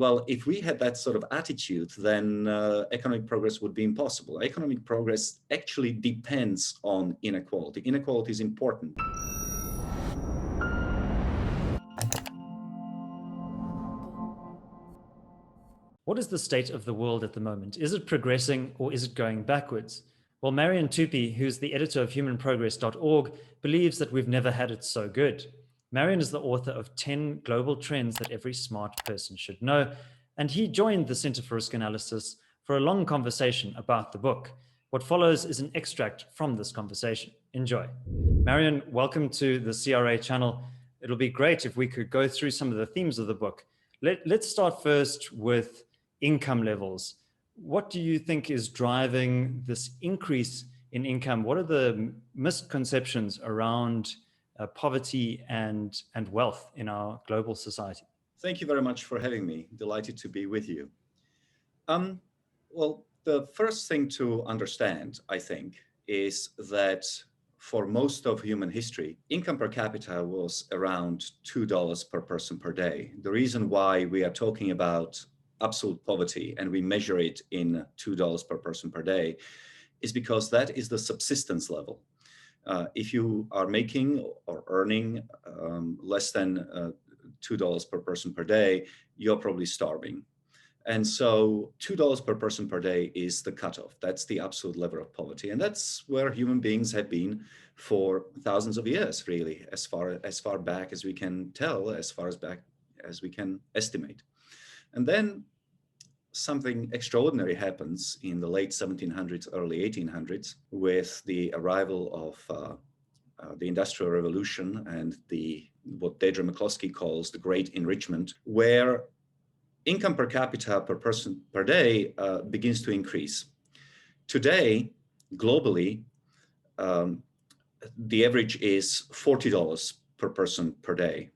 Well, if we had that sort of attitude, then economic progress would be impossible. Economic progress actually depends on inequality. Inequality is important. What is the state of the world at the moment? Is it progressing or is it going backwards? Well, Marian Tupy, who's the editor of humanprogress.org, believes that we've never had it so good. Marian is the author of 10 global trends that every smart person should know, and he joined the Center for Risk Analysis for a long conversation about the book. What follows is an extract from this conversation. Enjoy. Marian, welcome to the CRA channel. It'll be great if we could go through some of the themes of the book. Let's start first with income levels. What do you think is driving this increase in income? What are the misconceptions around poverty and wealth in our global society? Thank you very much for having me. Delighted to be with you. Well, the first thing to understand, I think, is that for most of human history, income per capita was around $2 per person per day. The reason why we are talking about absolute poverty and we measure it in $2 per person per day is because that is the subsistence level. If you are making or earning less than $2 per person per day, you're probably starving. And so $2 per person per day is the cutoff. That's the absolute level of poverty. And that's where human beings have been for thousands of years, really, as far back as we can tell, as far as back as we can estimate. And then something extraordinary happens in the late 1700s, early 1800s, with the arrival of the Industrial Revolution and what Deirdre McCloskey calls the Great Enrichment, where income per capita per person per day begins to increase. Today, globally, the average is $40 per person per day.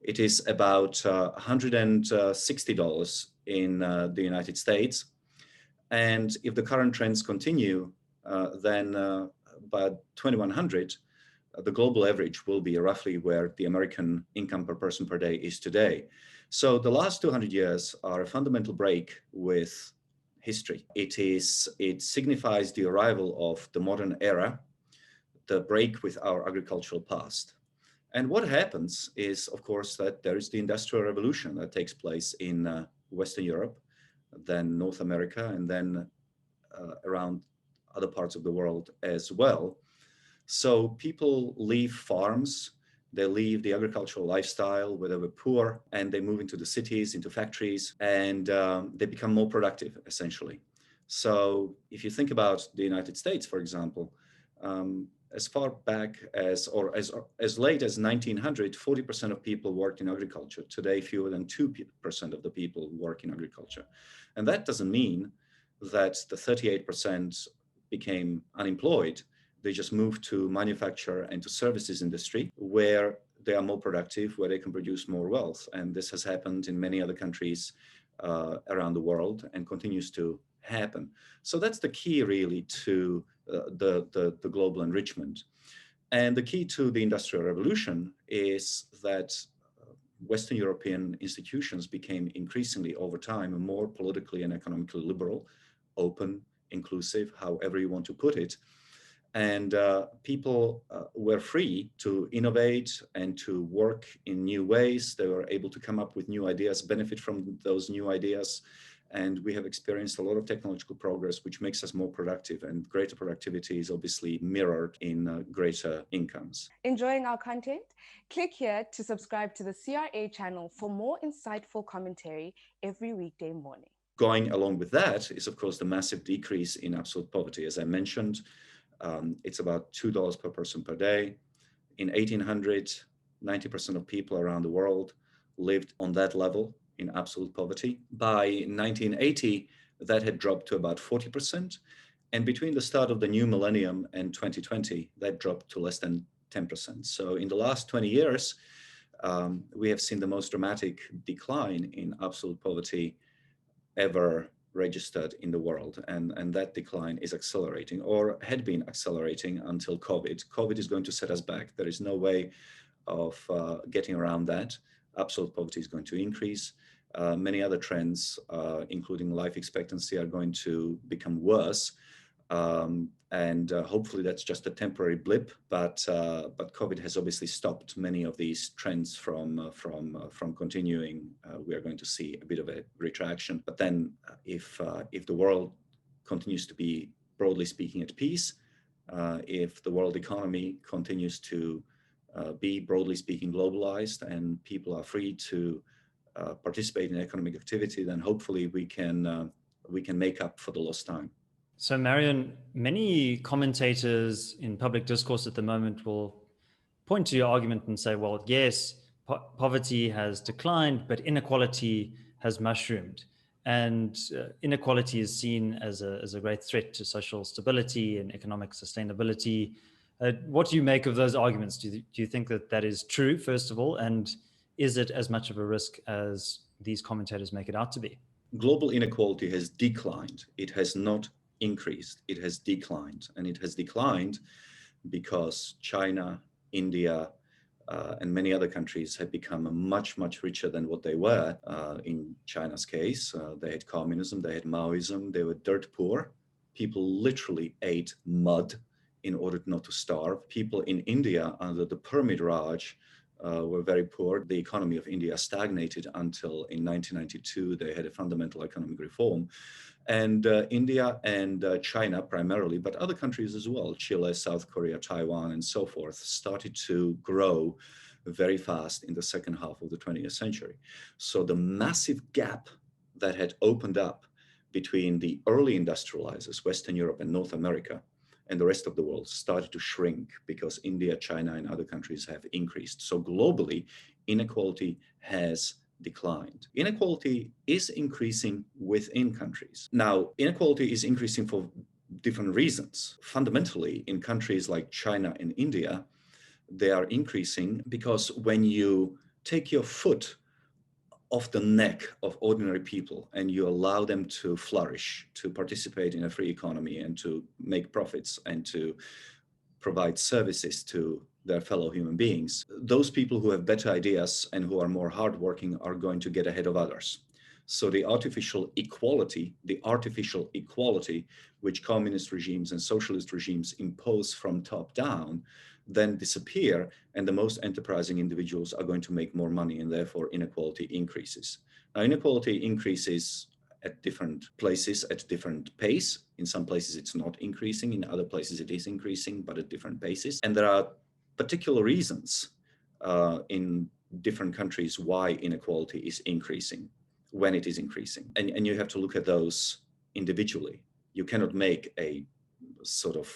It is about $160 in the United States. And if the current trends continue, then by 2100, the global average will be roughly where the American income per person per day is today. So the last 200 years are a fundamental break with history. It signifies the arrival of the modern era, the break with our agricultural past. And what happens is, of course, that there is the Industrial Revolution that takes place in Western Europe, then North America, and then around other parts of the world as well. So people leave farms, they leave the agricultural lifestyle where they were poor, and they move into the cities, into factories, and they become more productive, essentially. So if you think about the United States, for example, as far back as late as 1900, 40% of people worked in agriculture. Today, fewer than 2% of the people work in agriculture. And that doesn't mean that the 38% became unemployed. They just moved to manufacture and to services industry where they are more productive, where they can produce more wealth. And this has happened in many other countries around the world and continues to happen. So that's the key really to the global enrichment. And the key to the Industrial Revolution is that Western European institutions became increasingly over time more politically and economically liberal, open, inclusive, however you want to put it. And people were free to innovate and to work in new ways. They were able to come up with new ideas, benefit from those new ideas. And we have experienced a lot of technological progress, which makes us more productive, and greater productivity is obviously mirrored in greater incomes. Enjoying our content? Click here to subscribe to the CRA channel for more insightful commentary every weekday morning. Going along with that is, of course, the massive decrease in absolute poverty. As I mentioned, it's about $2 per person per day. In 1800, 90% of people around the world lived on that level in absolute poverty. By 1980, that had dropped to about 40%. And between the start of the new millennium and 2020, that dropped to less than 10%. So in the last 20 years, we have seen the most dramatic decline in absolute poverty ever registered in the world. And that decline is accelerating, or had been accelerating until COVID. COVID is going to set us back. There is no way of getting around that. Absolute poverty is going to increase. Many other trends, including life expectancy, are going to become worse. And hopefully that's just a temporary blip, but COVID has obviously stopped many of these trends from continuing. We are going to see a bit of a retraction. But then, if the world continues to be, broadly speaking, at peace, if the world economy continues to be, broadly speaking, globalized, and people are free to participate in economic activity, then hopefully we can make up for the lost time. So, Marian, many commentators in public discourse at the moment will point to your argument and say, well, yes, poverty has declined, but inequality has mushroomed. And inequality is seen as a great threat to social stability and economic sustainability. What do you make of those arguments? Do you think that that is true, first of all? And is it as much of a risk as these commentators make it out to be? Global inequality has declined. It has not increased. It has declined. And it has declined because China, India, and many other countries have become much, much richer than what they were. In China's case, they had communism, they had Maoism, they were dirt poor. People literally ate mud in order not to starve. People in India under the Pyramid Raj were very poor. The economy of India stagnated until in 1992 they had a fundamental economic reform. And India and China primarily, but other countries as well, Chile, South Korea, Taiwan, and so forth, started to grow very fast in the second half of the 20th century. So the massive gap that had opened up between the early industrializers, Western Europe and North America, and the rest of the world started to shrink because India, China, and other countries have increased. So globally, inequality has declined. Inequality is increasing within countries. Now, inequality is increasing for different reasons. Fundamentally, in countries like China and India, they are increasing because when you take your foot off the neck of ordinary people and you allow them to flourish, to participate in a free economy and to make profits and to provide services to their fellow human beings, those people who have better ideas and who are more hardworking are going to get ahead of others. So the artificial equality which communist regimes and socialist regimes impose from top down then disappear, and the most enterprising individuals are going to make more money, and therefore inequality increases. Now, inequality increases at different places at different pace. In some places it's not increasing, in other places it is increasing, but at different paces. And there are particular reasons in different countries why inequality is increasing, when it is increasing. And you have to look at those individually. You cannot make a sort of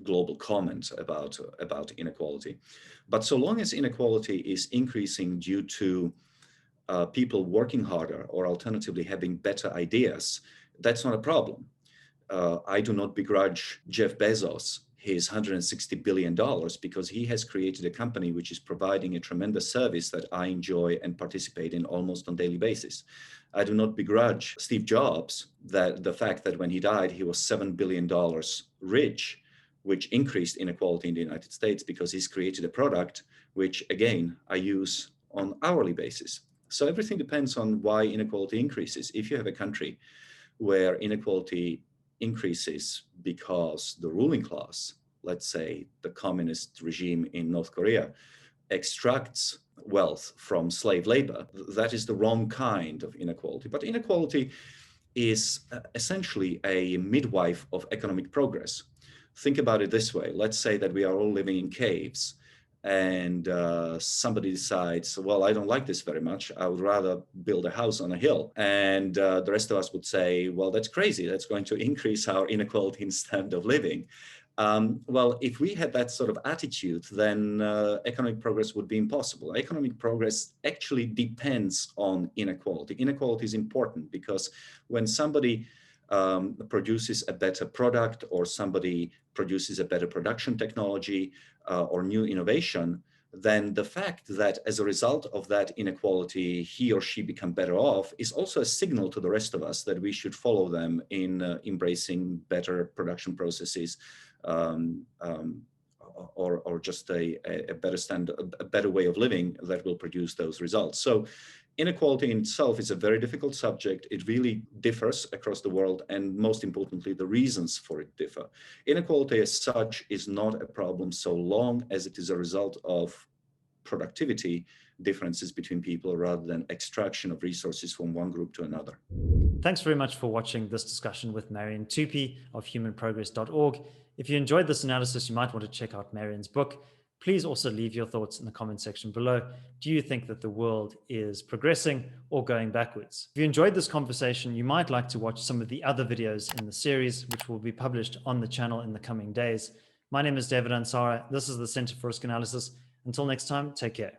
global comment about inequality. But so long as inequality is increasing due to people working harder or alternatively having better ideas, that's not a problem. I do not begrudge Jeff Bezos his $160 billion because he has created a company which is providing a tremendous service that I enjoy and participate in almost on a daily basis. I do not begrudge Steve Jobs that the fact that when he died, he was $7 billion rich, which increased inequality in the United States because he's created a product which, again, I use on hourly basis. So everything depends on why inequality increases. If you have a country where inequality increases because the ruling class, let's say the communist regime in North Korea, extracts wealth from slave labor, that is the wrong kind of inequality. But inequality is essentially a midwife of economic progress. Think about it this way. Let's say that we are all living in caves and somebody decides, well, I don't like this very much. I would rather build a house on a hill. And the rest of us would say, well, that's crazy. That's going to increase our inequality in standard of living. Well, if we had that sort of attitude, then economic progress would be impossible. Economic progress actually depends on inequality. Inequality is important because when somebody produces a better product or somebody produces a better production technology or new innovation, then the fact that as a result of that inequality, he or she become better off is also a signal to the rest of us that we should follow them in embracing better production processes or just a better standard, a better way of living that will produce those results. So Inequality in itself is a very difficult subject. It really differs across the world, and most importantly, the reasons for it differ. Inequality as such is not a problem so long as it is a result of productivity differences between people rather than extraction of resources from one group to another. Thanks very much for watching this discussion with Marian Tupy of humanprogress.org. If you enjoyed this analysis, you might want to check out Marian's book. Please also leave your thoughts in the comment section below. Do you think that the world is progressing or going backwards? If you enjoyed this conversation, you might like to watch some of the other videos in the series, which will be published on the channel in the coming days. My name is David Ansara. This is the Center for Risk Analysis. Until next time, take care.